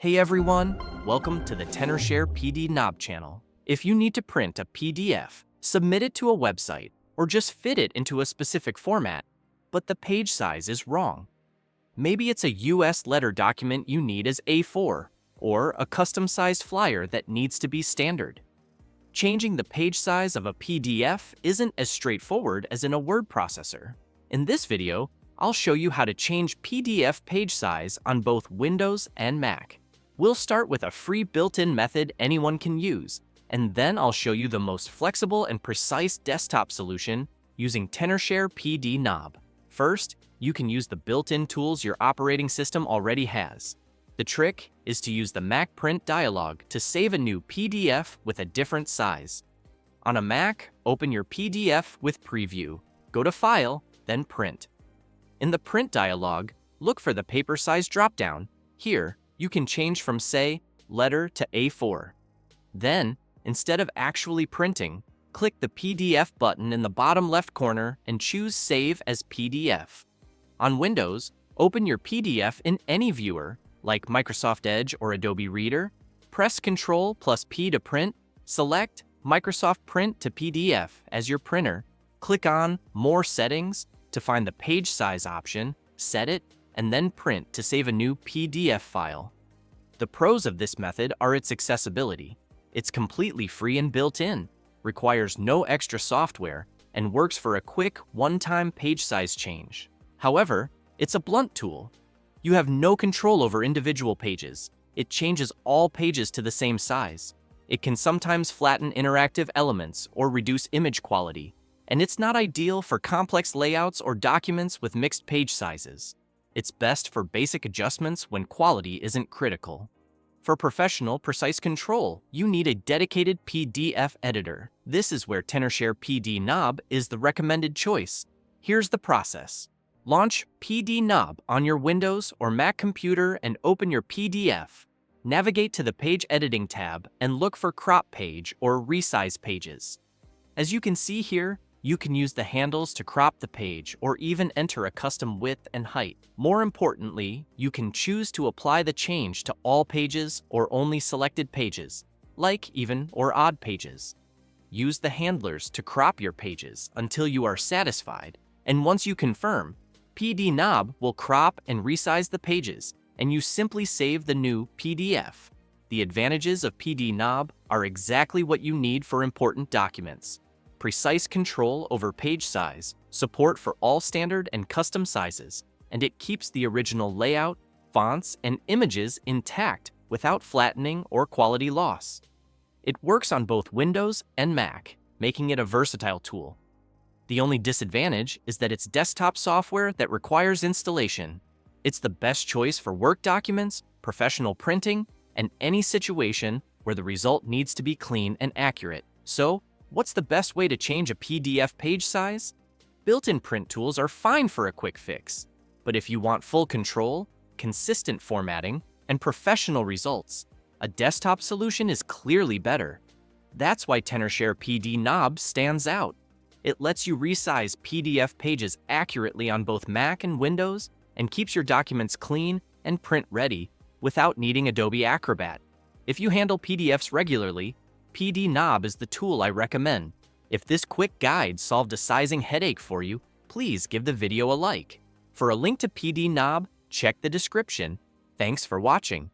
Hey everyone, welcome to the Tenorshare PDNob channel. If you need to print a PDF, submit it to a website, or just fit it into a specific format, but the page size is wrong. Maybe it's a US letter document you need as A4, or a custom-sized flyer that needs to be standard. Changing the page size of a PDF isn't as straightforward as in a word processor. In this video, I'll show you how to change PDF page size on both Windows and Mac. We'll start with a free built-in method anyone can use, and then I'll show you the most flexible and precise desktop solution using Tenorshare PDNob. First, you can use the built-in tools your operating system already has. The trick is to use the Mac Print dialog to save a new PDF with a different size. On a Mac, open your PDF with Preview, go to File, then Print. In the Print dialog, look for the paper size dropdown. Here, you can change from, say, letter to A4. Then, instead of actually printing, click the PDF button in the bottom left corner and choose Save as PDF. On Windows, open your PDF in any viewer, like Microsoft Edge or Adobe Reader. Press Ctrl+P to print, select Microsoft Print to PDF as your printer. Click on More Settings to find the page size option, set it, and then print to save a new PDF file. The pros of this method are its accessibility. It's completely free and built-in, requires no extra software, and works for a quick, one-time page size change. However, it's a blunt tool. You have no control over individual pages. It changes all pages to the same size. It can sometimes flatten interactive elements or reduce image quality, and it's not ideal for complex layouts or documents with mixed page sizes. It's best for basic adjustments when quality isn't critical. For professional, precise control, you need a dedicated PDF editor. This is where Tenorshare PDNob is the recommended choice. Here's the process. Launch PDNob on your Windows or Mac computer and open your PDF. Navigate to the Page Editing tab and look for Crop Page or Resize Pages. As you can see here, you can use the handles to crop the page or even enter a custom width and height. More importantly, you can choose to apply the change to all pages or only selected pages, like even or odd pages. Use the handlers to crop your pages until you are satisfied, and once you confirm, PDNob will crop and resize the pages, and you simply save the new PDF. The advantages of PDNob are exactly what you need for important documents. Precise control over page size, support for all standard and custom sizes, and it keeps the original layout, fonts, and images intact without flattening or quality loss. It works on both Windows and Mac, making it a versatile tool. The only disadvantage is that it's desktop software that requires installation. It's the best choice for work documents, professional printing, and any situation where the result needs to be clean and accurate. So, what's the best way to change a PDF page size? Built-in print tools are fine for a quick fix, but if you want full control, consistent formatting, and professional results, a desktop solution is clearly better. That's why Tenorshare PDNob stands out. It lets you resize PDF pages accurately on both Mac and Windows and keeps your documents clean and print-ready without needing Adobe Acrobat. If you handle PDFs regularly, PDNob is the tool I recommend. If this quick guide solved a sizing headache for you, please give the video a like. For a link to PDNob, check the description. Thanks for watching.